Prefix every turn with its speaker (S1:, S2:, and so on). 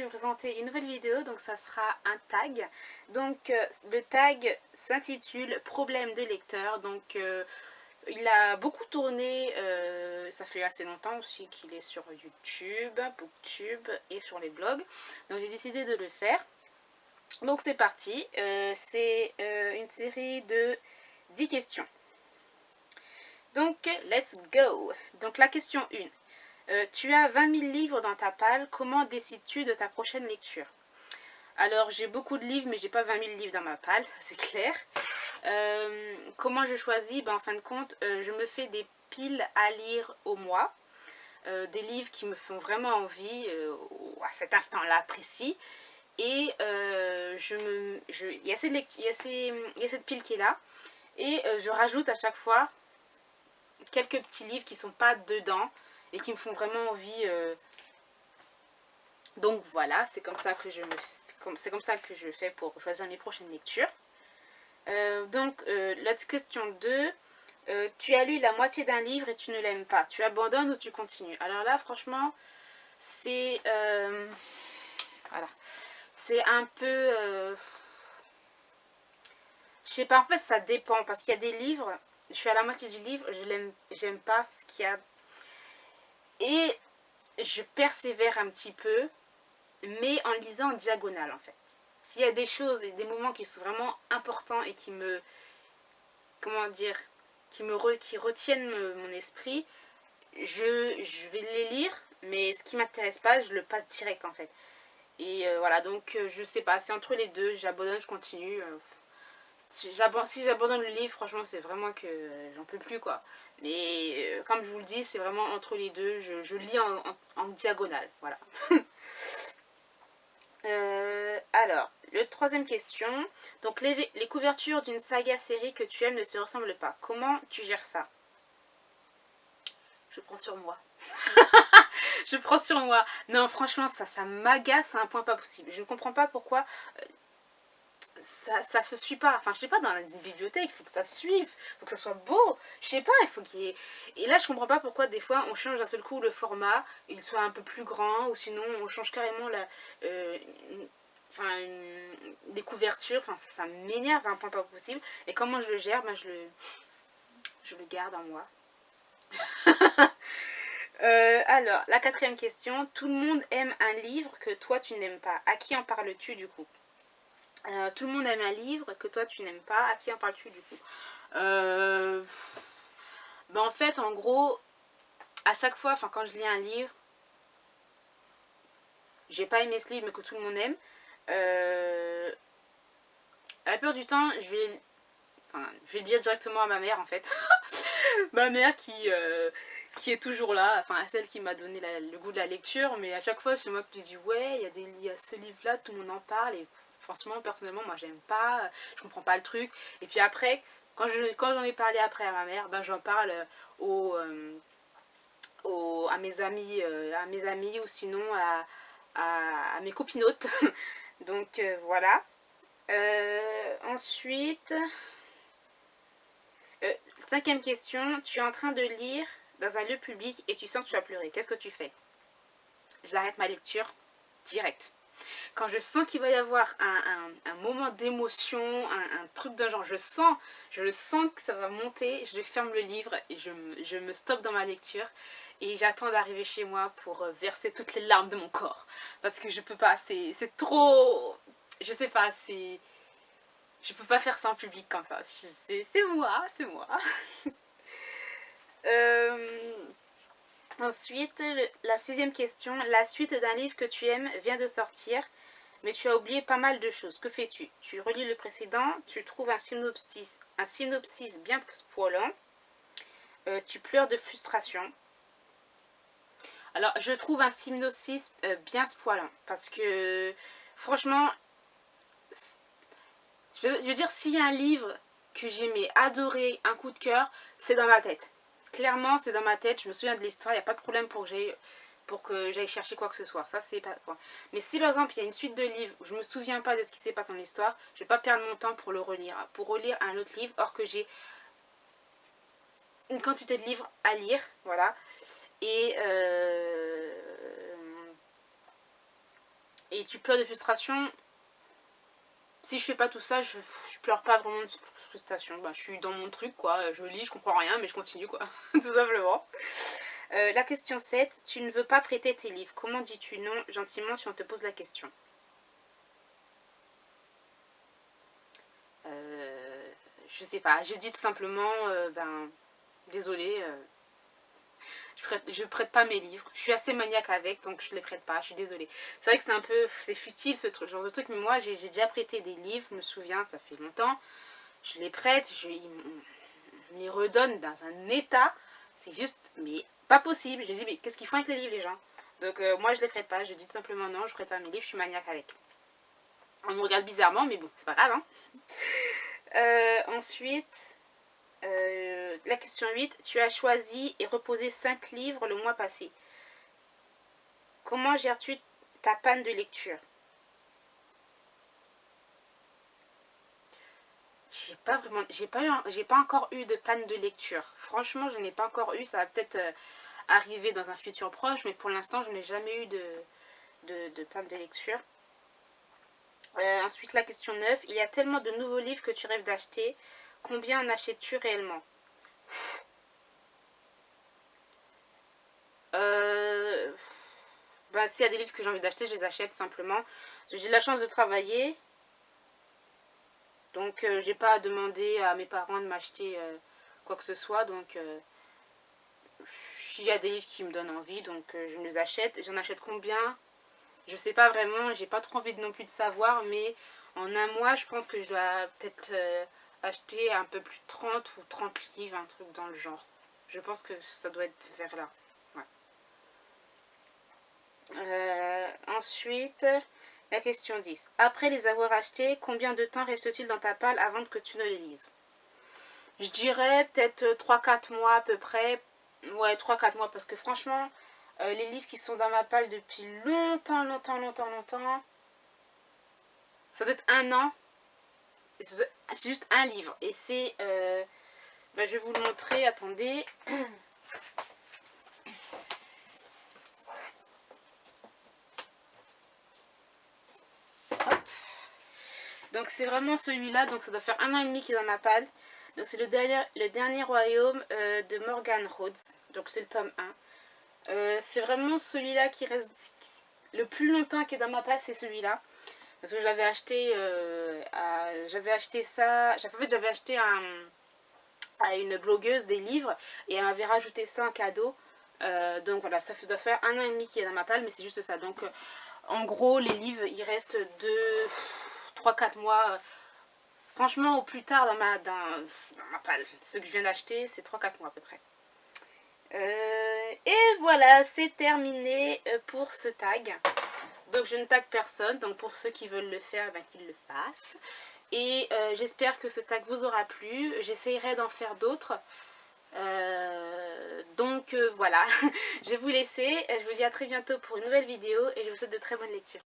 S1: vous présenter une nouvelle vidéo, donc ça sera un tag. Donc le tag s'intitule Problème de lecteur. Donc il a beaucoup tourné, ça fait assez longtemps aussi qu'il est sur YouTube, Booktube et sur les blogs. Donc j'ai décidé de le faire. Donc c'est parti, c'est une série de 10 questions. Donc let's go. Donc la question 1. Tu as 20 000 livres dans ta palle, comment décides-tu de ta prochaine lecture? Alors j'ai beaucoup de livres mais j'ai pas 20 000 livres dans ma palle, ça c'est clair. Comment je choisis? En fin de compte, je me fais des piles à lire au mois. Des livres qui me font vraiment envie à cet instant-là précis. Et il y a cette pile qui est là. Et je rajoute à chaque fois quelques petits livres qui sont pas dedans et qui me font vraiment envie. Donc voilà, c'est comme ça que je fais pour choisir mes prochaines lectures. La question 2. Tu as lu la moitié d'un livre et tu ne l'aimes pas. Tu abandonnes ou tu continues? Alors là, franchement, c'est... voilà. C'est un peu... je sais pas, en fait, ça dépend. Parce qu'il y a des livres, je suis à la moitié du livre, j'aime pas ce qu'il y a. Et je persévère un petit peu, mais en lisant en diagonale, en fait. S'il y a des choses et des moments qui sont vraiment importants et qui me... comment dire, qui retiennent mon esprit, je vais les lire, mais ce qui m'intéresse pas, je le passe direct en fait. Et voilà, donc je sais pas, c'est entre les deux, j'abandonne, je continue. Si j'abandonne le livre, franchement, c'est vraiment que j'en peux plus quoi. Mais comme je vous le dis, c'est vraiment entre les deux, je lis en diagonale, voilà. Alors, le troisième question. Donc, les couvertures d'une saga série que tu aimes ne se ressemblent pas. Comment tu gères ça? Je prends sur moi. Je prends sur moi. Non, franchement, ça m'agace à un point pas possible. Je ne comprends pas pourquoi ça se suit pas. Enfin, je sais pas, dans une bibliothèque, il faut que ça suive, il faut que ça soit beau. Je sais pas, il faut qu'il y ait... Et là, je comprends pas pourquoi des fois on change d'un seul coup le format, il soit un peu plus grand, ou sinon on change carrément les couvertures. Enfin, ça m'énerve à un point pas possible. Et comment je le gère? Je le garde en moi. Alors, la quatrième question. Tout le monde aime un livre que toi tu n'aimes pas. À qui en parles-tu du coup? Tout le monde aime un livre que toi tu n'aimes pas. À qui en parles-tu du coup? En fait, en gros, à chaque fois, quand je lis un livre, j'ai pas aimé ce livre mais que tout le monde aime, la plupart du temps, je vais le dire directement à ma mère en fait. Ma mère qui est toujours là, celle qui m'a donné le goût de la lecture, mais à chaque fois c'est moi qui lui dis ouais, il y a ce livre là, tout le monde en parle, et franchement personnellement moi j'aime pas, je comprends pas le truc. Et puis après, quand j'en ai parlé après à ma mère, j'en parle à mes amis ou sinon à mes copinotes. Donc voilà. Ensuite, cinquième question. Tu es en train de lire dans un lieu public et tu sens que tu vas pleurer. Qu'est-ce que tu fais? J'arrête ma lecture direct. Quand je sens qu'il va y avoir un moment d'émotion, un truc d'un genre, je le sens que ça va monter, je ferme le livre et je me stoppe dans ma lecture. Et j'attends d'arriver chez moi pour verser toutes les larmes de mon corps. Parce que je peux pas, c'est trop... Je sais pas, c'est... Je peux pas faire ça en public comme ça. C'est moi, c'est moi. Ensuite, la sixième question. La suite d'un livre que tu aimes vient de sortir, mais tu as oublié pas mal de choses. Que fais-tu? Tu relis le précédent, tu trouves un synopsis bien spoilant, tu pleures de frustration. Alors, je trouve un synopsis bien spoilant, parce que, franchement, je veux dire, s'il y a un livre que j'aimais adorer, un coup de cœur, c'est dans ma tête. Clairement, c'est dans ma tête, je me souviens de l'histoire, il n'y a pas de problème pour que j'aille chercher quoi que ce soit. Ça, c'est pas quoi. Mais si par exemple il y a une suite de livres où je me souviens pas de ce qui s'est passé dans l'histoire, je vais pas perdre mon temps pour le relire, pour relire un autre livre, or que j'ai une quantité de livres à lire, voilà. Et Et tu pleures de frustration. Si je fais pas tout ça, je pleure pas vraiment de frustration. Bah, je suis dans mon truc, quoi. Je lis, je comprends rien, mais je continue, quoi. Tout simplement. La question 7. Tu ne veux pas prêter tes livres. Comment dis-tu non gentiment si on te pose la question? Je sais pas. Je dis tout simplement, désolé. Je prête pas mes livres. Je suis assez maniaque avec, donc je les prête pas. Je suis désolée. C'est vrai que c'est un peu, c'est futile ce truc, genre de truc, mais moi j'ai déjà prêté des livres. Je me souviens, ça fait longtemps. Je les prête, ils me les redonnent dans un état. C'est juste, mais pas possible. Je dis, mais qu'est-ce qu'ils font avec les livres, les gens? Donc moi je les prête pas. Je dis tout simplement non, je prête pas mes livres. Je suis maniaque avec. On me regarde bizarrement, mais bon, c'est pas grave. Hein. Ensuite. La question 8. Tu as choisi et reposé 5 livres le mois passé. Comment gères-tu ta panne de lecture? J'ai pas encore eu de panne de lecture. Franchement, je n'ai pas encore eu. Ça va peut-être arriver dans un futur proche, mais pour l'instant, je n'ai jamais eu de panne de lecture. Ensuite, la question 9. Il y a tellement de nouveaux livres que tu rêves d'acheter. Combien en achètes-tu réellement? S'il y a des livres que j'ai envie d'acheter, je les achète simplement. J'ai la chance de travailler. Donc, j'ai pas à demander à mes parents de m'acheter quoi que ce soit. Donc, s'il y a des livres qui me donnent envie, donc je me les achète. J'en achète combien? Je sais pas vraiment. J'ai pas trop envie non plus de savoir. Mais en un mois, je pense que je dois peut-être acheter un peu plus de 30 ou 30 livres, un truc dans le genre. Je pense que ça doit être vers là. Ouais. Ensuite, la question 10. Après les avoir achetés, combien de temps reste-t-il dans ta palle avant que tu ne les lises? Je dirais peut-être 3-4 mois à peu près. Ouais, 3-4 mois parce que franchement, les livres qui sont dans ma palle depuis longtemps, ça doit être un an. C'est juste un livre. Et c'est... je vais vous le montrer, attendez. Donc c'est vraiment celui-là, donc ça doit faire 1 an et demi qu'il est dans ma palle. Donc c'est le dernier royaume de Morgan Rhodes, donc c'est le tome 1. C'est vraiment celui-là qui reste le plus longtemps qui est dans ma palle, c'est celui-là. Parce que j'avais acheté ça, en fait j'avais acheté à une blogueuse des livres et elle m'avait rajouté ça en cadeau. Donc voilà, ça doit faire 1 an et demi qu'il est dans ma palle, mais c'est juste ça. Donc en gros les livres, il reste 3-4 mois. Franchement, au plus tard dans ma palle. Ce que je viens d'acheter, c'est 3-4 mois à peu près. Et voilà, c'est terminé pour ce tag. Donc je ne tag personne. Donc pour ceux qui veulent le faire, qu'ils le fassent. Et j'espère que ce tag vous aura plu. J'essayerai d'en faire d'autres. Donc voilà, je vais vous laisser. Je vous dis à très bientôt pour une nouvelle vidéo. Et je vous souhaite de très bonnes lectures.